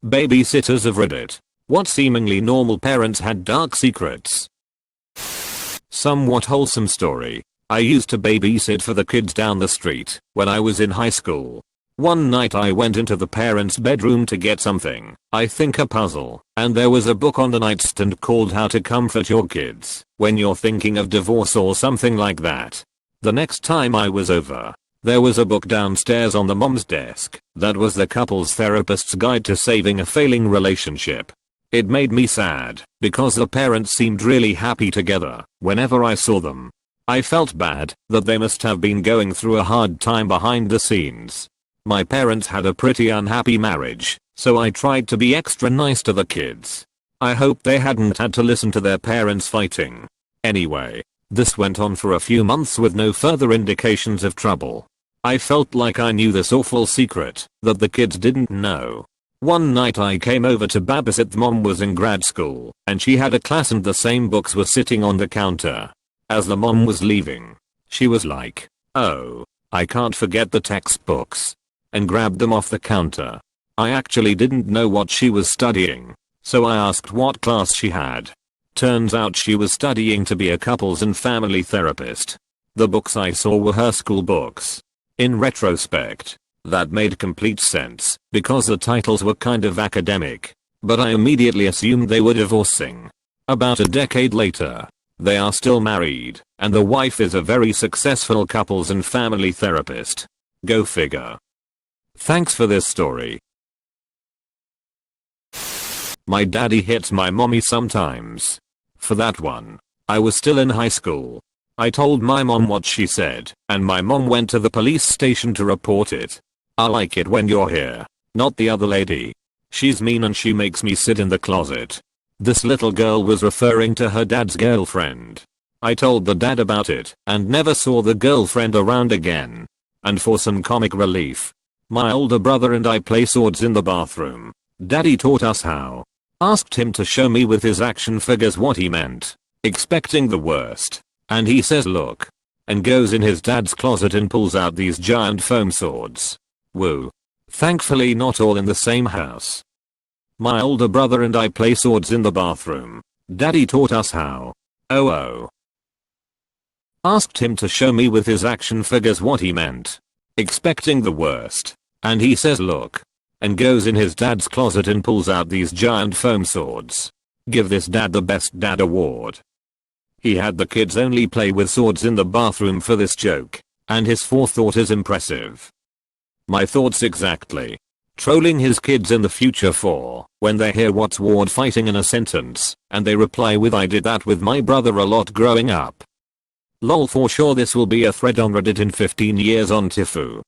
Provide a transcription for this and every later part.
Babysitters of Reddit. What seemingly normal parents had dark secrets? Somewhat wholesome story. I used to babysit for the kids down the street when I was in high school. One night I went into the parents' bedroom to get something, I think a puzzle, and there was a book on the nightstand called How to Comfort Your Kids When You're Thinking of Divorce or something like that. The next time I was over, there was a book downstairs on the mom's desk that was the couple's therapist's guide to saving a failing relationship. It made me sad because the parents seemed really happy together whenever I saw them. I felt bad that they must have been going through a hard time behind the scenes. My parents had a pretty unhappy marriage, so I tried to be extra nice to the kids. I hoped they hadn't had to listen to their parents fighting. Anyway, this went on for a few months with no further indications of trouble. I felt like I knew this awful secret that the kids didn't know. One night I came over to babysit. The mom was in grad school and she had a class and the same books were sitting on the counter. As the mom was leaving, she was like, "Oh, I can't forget the textbooks," and grabbed them off the counter. I actually didn't know what she was studying, so I asked what class she had. Turns out she was studying to be a couples and family therapist. The books I saw were her school books. In retrospect, that made complete sense because the titles were kind of academic, but I immediately assumed they were divorcing. About a decade later, they are still married, and the wife is a very successful couples and family therapist. Go figure. Thanks for this story. My daddy hits my mommy sometimes. For that one, I was still in high school. I told my mom what she said, and my mom went to the police station to report it. I like it when you're here, not the other lady. She's mean and she makes me sit in the closet. This little girl was referring to her dad's girlfriend. I told the dad about it and never saw the girlfriend around again. And for some comic relief, my older brother and I play swords in the bathroom. Daddy taught us how. Asked him to show me with his action figures what he meant, expecting the worst. And he says look. And goes in his dad's closet and pulls out these giant foam swords. Woo. Thankfully not all in the same house. My older brother and I play swords in the bathroom. Daddy taught us how. Oh. Asked him to show me with his action figures what he meant, expecting the worst. And he says look. And goes in his dad's closet and pulls out these giant foam swords. Give this dad the best dad award. He had the kids only play with swords in the bathroom for this joke, and his forethought is impressive. My thoughts exactly. Trolling his kids in the future for when they hear what's word fighting in a sentence, and they reply with I did that with my brother a lot growing up. Lol, for sure this will be a thread on Reddit in 15 years on Tifu.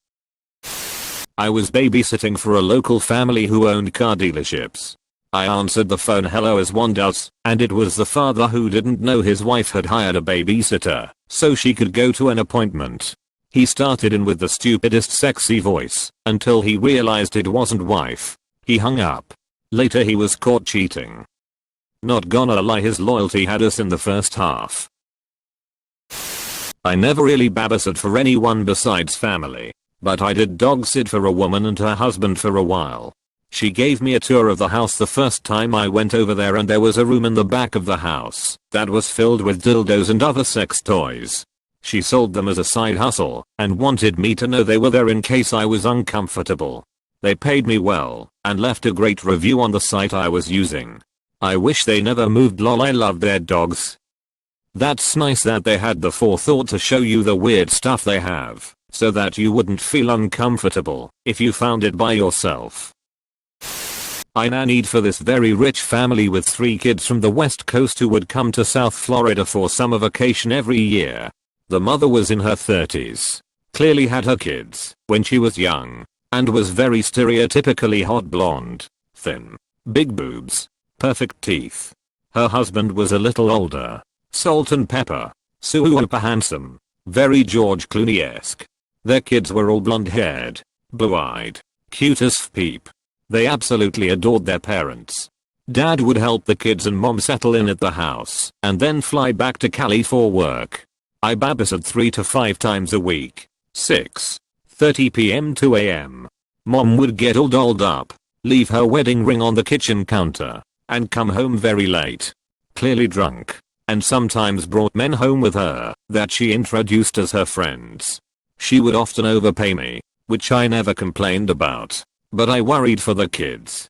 I was babysitting for a local family who owned car dealerships. I answered the phone hello as one does, and it was the father who didn't know his wife had hired a babysitter so she could go to an appointment. He started in with the stupidest sexy voice until he realized it wasn't wife. He hung up. Later he was caught cheating. Not gonna lie, his loyalty had us in the first half. I never really babysat for anyone besides family, but I did dog sit for a woman and her husband for a while. She gave me a tour of the house the first time I went over there, and there was a room in the back of the house that was filled with dildos and other sex toys. She sold them as a side hustle and wanted me to know they were there in case I was uncomfortable. They paid me well and left a great review on the site I was using. I wish they never moved, lol. I love their dogs. That's nice that they had the forethought to show you the weird stuff they have, so that you wouldn't feel uncomfortable if you found it by yourself. I nannied for this very rich family with 3 kids from the West Coast who would come to South Florida for summer vacation every year. The mother was in her 30s, clearly had her kids when she was young, and was very stereotypically hot blonde, thin, big boobs, perfect teeth. Her husband was a little older, salt and pepper, super handsome, very George Clooney-esque. Their kids were all blonde haired, blue eyed, cute as peep. They absolutely adored their parents. Dad would help the kids and mom settle in at the house and then fly back to Cali for work. I babysat 3 to 5 times a week. 6:30 p.m. to a.m. Mom would get all dolled up, leave her wedding ring on the kitchen counter, and come home very late, clearly drunk, and sometimes brought men home with her that she introduced as her friends. She would often overpay me, which I never complained about, but I worried for the kids.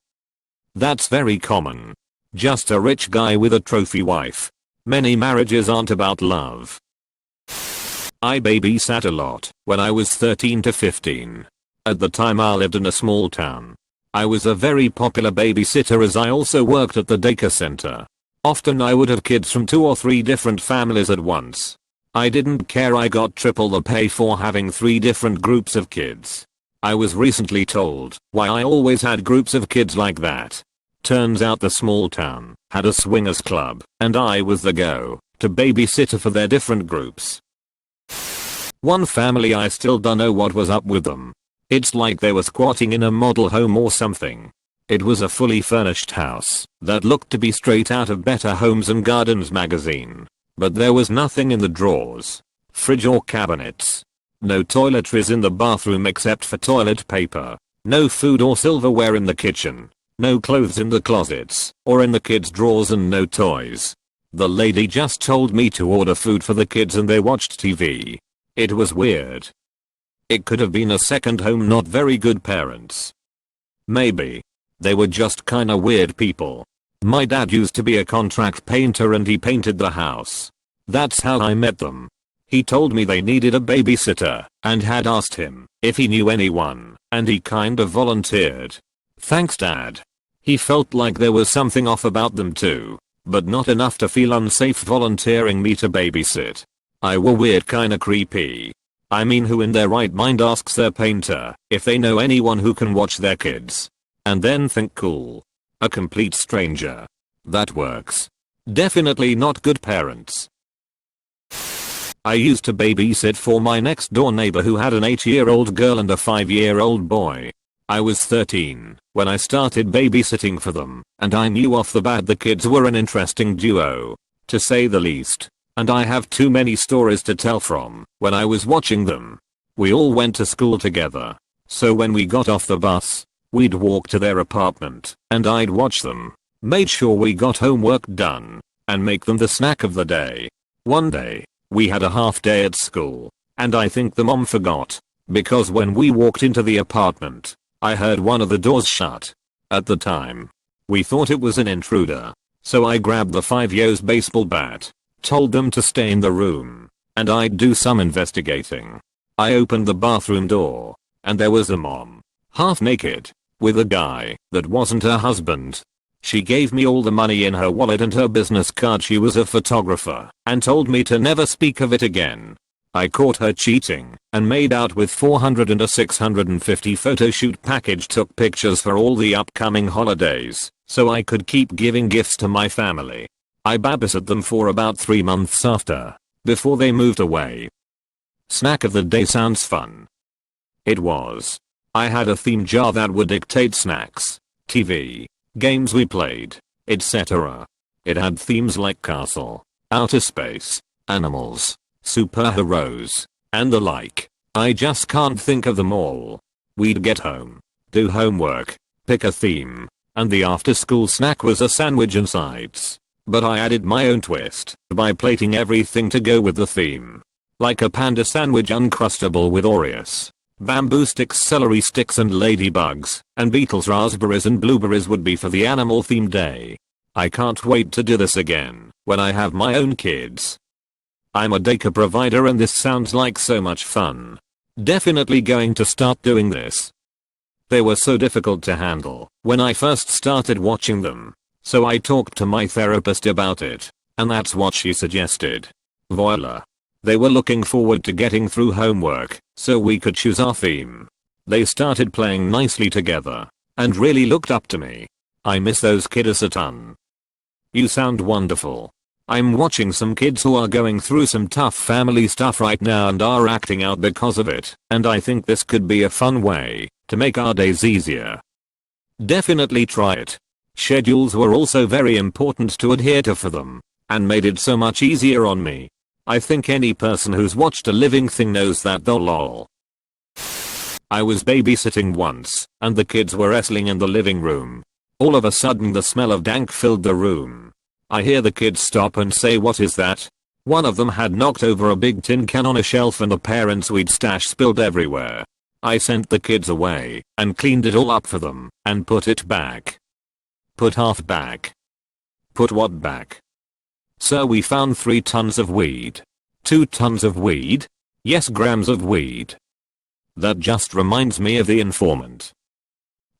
That's very common. Just a rich guy with a trophy wife. Many marriages aren't about love. I babysat a lot when I was 13 to 15. At the time I lived in a small town. I was a very popular babysitter as I also worked at the daycare center. Often I would have kids from 2 or 3 different families at once. I didn't care, I got triple the pay for having 3 different groups of kids. I was recently told why I always had groups of kids like that. Turns out the small town had a swingers club, and I was the go-to babysitter for their different groups. One family, I still don't know what was up with them. It's like they were squatting in a model home or something. It was a fully furnished house that looked to be straight out of Better Homes and Gardens magazine. But there was nothing in the drawers, fridge or cabinets. No toiletries in the bathroom except for toilet paper. No food or silverware in the kitchen. No clothes in the closets or in the kids' drawers, and no toys. The lady just told me to order food for the kids and they watched TV. It was weird. It could have been a second home, not very good parents. Maybe. They were just kinda weird people. My dad used to be a contract painter and he painted the house. That's how I met them. He told me they needed a babysitter and had asked him if he knew anyone, and he kinda volunteered. Thanks, Dad. He felt like there was something off about them too, but not enough to feel unsafe volunteering me to babysit. I were weird, kinda creepy. I mean, who in their right mind asks their painter if they know anyone who can watch their kids? And then think cool. A complete stranger. That works. Definitely not good parents. I used to babysit for my next door neighbor who had an 8-year-old girl and a 5-year-old boy. I was 13 when I started babysitting for them, and I knew off the bat the kids were an interesting duo, to say the least. And I have too many stories to tell from when I was watching them. We all went to school together, so when we got off the bus, we'd walk to their apartment, and I'd watch them, made sure we got homework done, and make them the snack of the day. One day, we had a half day at school, and I think the mom forgot, because when we walked into the apartment, I heard one of the doors shut. At the time, we thought it was an intruder, so I grabbed the 5-year's baseball bat, told them to stay in the room, and I'd do some investigating. I opened the bathroom door, and there was a mom, half naked, with a guy that wasn't her husband. She gave me all the money in her wallet and her business card. She was a photographer and told me to never speak of it again. I caught her cheating and made out with 400 and a 650 photo shoot package. Took pictures for all the upcoming holidays so I could keep giving gifts to my family. I babysat them for about 3 months after, before they moved away. Snack of the day sounds fun. It was. I had a theme jar that would dictate snacks, TV, games we played, etc. It had themes like castle, outer space, animals, superheroes, and the like. I just can't think of them all. We'd get home, do homework, pick a theme, and the after school snack was a sandwich and sides. But I added my own twist by plating everything to go with the theme. Like a panda sandwich, uncrustable with Oreos, bamboo sticks, celery sticks and ladybugs, and beetles, raspberries and blueberries would be for the animal themed day. I can't wait to do this again when I have my own kids. I'm a daycare provider and this sounds like so much fun. Definitely going to start doing this. They were so difficult to handle when I first started watching them, so I talked to my therapist about it, and that's what she suggested. Voila. They were looking forward to getting through homework, so we could choose our theme. They started playing nicely together, and really looked up to me. I miss those kiddos a ton. You sound wonderful. I'm watching some kids who are going through some tough family stuff right now and are acting out because of it, and I think this could be a fun way to make our days easier. Definitely try it. Schedules were also very important to adhere to for them, and made it so much easier on me. I think any person who's watched a living thing knows that though. Lol. I was babysitting once, and the kids were wrestling in the living room. All of a sudden the smell of dank filled the room. I hear the kids stop and say, "What is that?" One of them had knocked over a big tin can on a shelf and the parents' weed stash spilled everywhere. I sent the kids away and cleaned it all up for them and put it back. Put half back. Put what back? Sir, we found 3 tons of weed. 2 tons of weed? Yes, grams of weed. That just reminds me of the informant.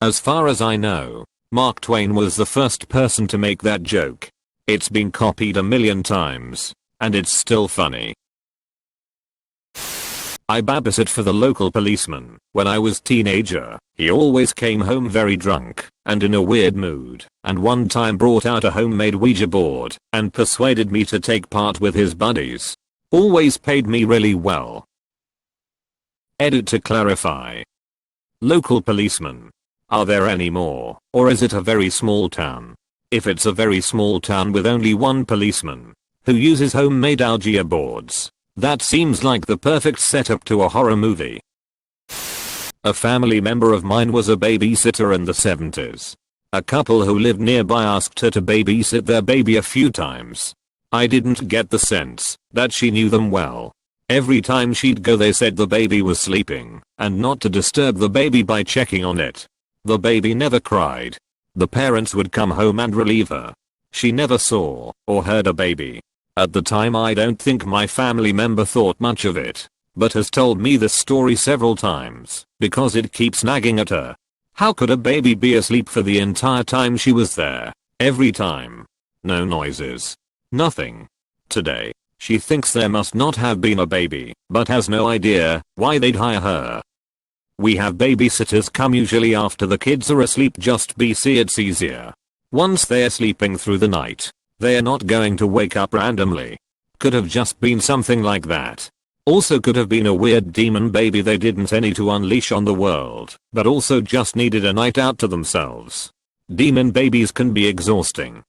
As far as I know, Mark Twain was the first person to make that joke. It's been copied a million times, and it's still funny. I babysit for the local policeman. When I was teenager, he always came home very drunk and in a weird mood, and one time brought out a homemade Ouija board and persuaded me to take part with his buddies. Always paid me really well. Edit to clarify. Local policeman. Are there any more, or is it a very small town? If it's a very small town with only one policeman, who uses homemade Ouija boards, that seems like the perfect setup to a horror movie. A family member of mine was a babysitter in the 70s. A couple who lived nearby asked her to babysit their baby a few times. I didn't get the sense that she knew them well. Every time she'd go they said the baby was sleeping and not to disturb the baby by checking on it. The baby never cried. The parents would come home and relieve her. She never saw or heard a baby. At the time I don't think my family member thought much of it, but has told me this story several times because it keeps nagging at her. How could a baby be asleep for the entire time she was there? Every time. No noises. Nothing. Today, she thinks there must not have been a baby, but has no idea why they'd hire her. We have babysitters come usually after the kids are asleep. Just BC, it's easier. Once they're sleeping through the night, they're not going to wake up randomly. Could have just been something like that. Also could have been a weird demon baby they didn't any to unleash on the world, but also just needed a night out to themselves. Demon babies can be exhausting.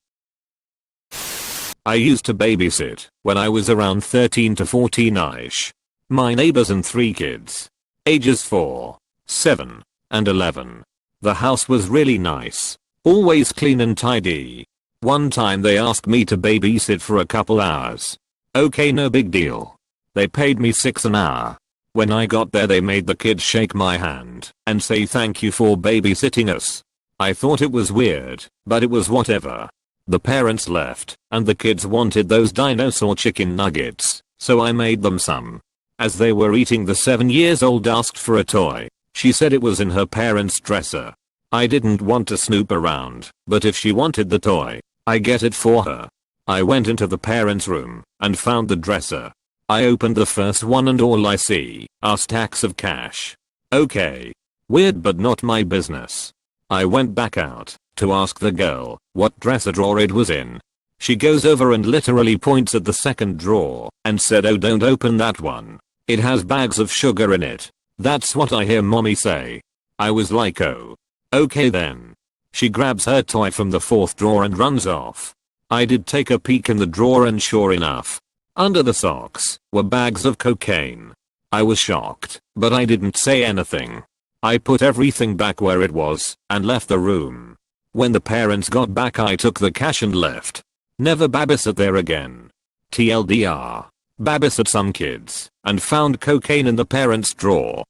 I used to babysit when I was around 13 to 14ish. My neighbors and 3 kids. Ages 4, 7, and 11. The house was really nice. Always clean and tidy. One time they asked me to babysit for a couple hours. Okay, no big deal. They paid me $6 an hour. When I got there they made the kids shake my hand and say thank you for babysitting us. I thought it was weird, but it was whatever. The parents left, and the kids wanted those dinosaur chicken nuggets, so I made them some. As they were eating, the 7-year-old asked for a toy. She said it was in her parents' dresser. I didn't want to snoop around, but if she wanted the toy, I get it for her. I went into the parents' room and found the dresser. I opened the first one and all I see are stacks of cash. Okay. Weird, but not my business. I went back out to ask the girl what dresser drawer it was in. She goes over and literally points at the second drawer and said, "Oh, don't open that one. It has bags of sugar in it." That's what I hear mommy say. I was like, oh. Okay then. She grabs her toy from the 4th drawer and runs off. I did take a peek in the drawer and sure enough, under the socks were bags of cocaine. I was shocked, but I didn't say anything. I put everything back where it was and left the room. When the parents got back I took the cash and left. Never babysit there again. TLDR. Babysit some kids and found cocaine in the parents' drawer.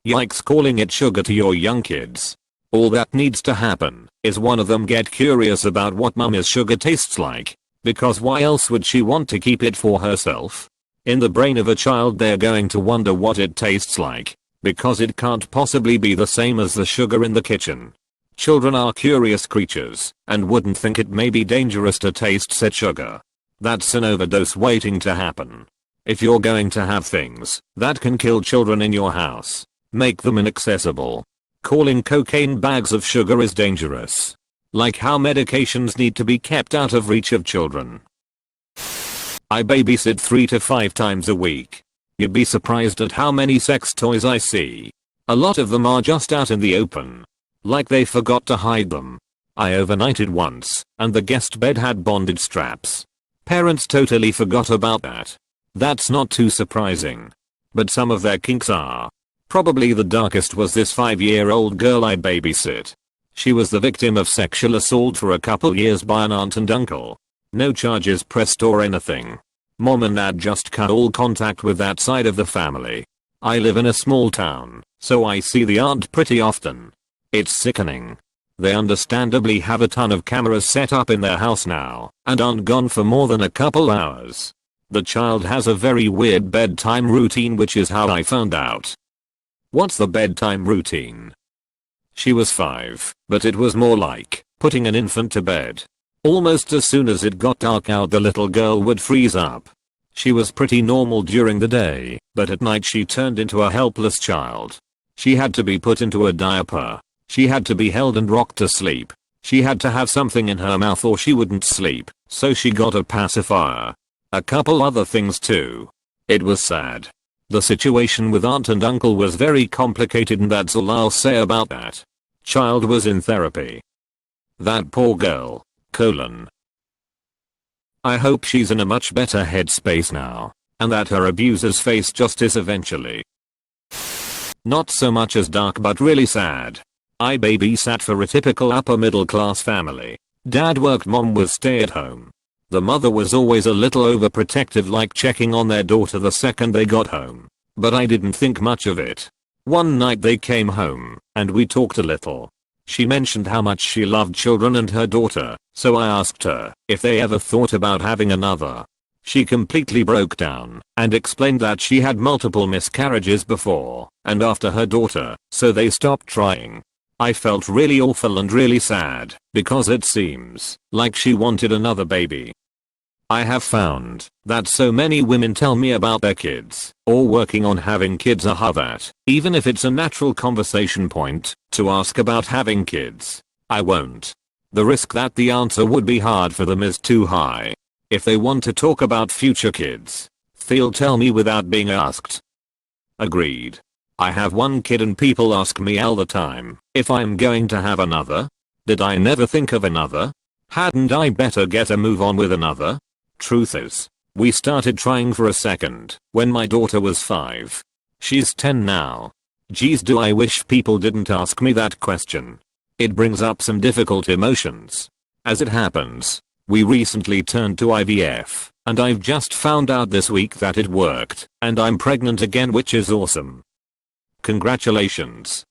Yikes, calling it sugar to your young kids. All that needs to happen is one of them get curious about what mommy's sugar tastes like, because why else would she want to keep it for herself? In the brain of a child they're going to wonder what it tastes like, because it can't possibly be the same as the sugar in the kitchen. Children are curious creatures and wouldn't think it may be dangerous to taste said sugar. That's an overdose waiting to happen. If you're going to have things that can kill children in your house, make them inaccessible. Calling cocaine bags of sugar is dangerous. Like how medications need to be kept out of reach of children. I babysit 3 to 5 times a week. You'd be surprised at how many sex toys I see. A lot of them are just out in the open. Like they forgot to hide them. I overnighted once, and the guest bed had bondage straps. Parents totally forgot about that. That's not too surprising. But some of their kinks are Probably the darkest was this 5-year-old girl I babysit. She was the victim of sexual assault for a couple years by an aunt and uncle. No charges pressed or anything. Mom and dad just cut all contact with that side of the family. I live in a small town, so I see the aunt pretty often. It's sickening. They understandably have a ton of cameras set up in their house now, and aren't gone for more than a couple hours. The child has a very weird bedtime routine, which is how I found out. What's the bedtime routine? She was 5, but it was more like putting an infant to bed. Almost as soon as it got dark out, the little girl would freeze up. She was pretty normal during the day, but at night she turned into a helpless child. She had to be put into a diaper. She had to be held and rocked to sleep. She had to have something in her mouth or she wouldn't sleep, so she got a pacifier. A couple other things too. It was sad. The situation with aunt and uncle was very complicated, and that's all I'll say about that. Child was in therapy. That poor girl. I hope she's in a much better headspace now, and that her abusers face justice eventually. Not so much as dark but really sad. I babysat for a typical upper middle class family. Dad worked, mom was stay at home. The mother was always a little overprotective, like checking on their daughter the second they got home. But I didn't think much of it. One night they came home, and we talked a little. She mentioned how much she loved children and her daughter, so I asked her if they ever thought about having another. She completely broke down and explained that she had multiple miscarriages before and after her daughter, so they stopped trying. I felt really awful and really sad, because it seems like she wanted another baby. I have found that so many women tell me about their kids or working on having kids that, even if it's a natural conversation point to ask about having kids, I won't. The risk that the answer would be hard for them is too high. If they want to talk about future kids, they'll tell me without being asked. Agreed. I have one kid and people ask me all the time if I'm going to have another. Did I never think of another? Hadn't I better get a move on with another? Truth is, we started trying for a second when my daughter was 5. She's 10 now. Geez, do I wish people didn't ask me that question. It brings up some difficult emotions. As it happens, we recently turned to IVF, and I've just found out this week that it worked, and I'm pregnant again, which is awesome. Congratulations.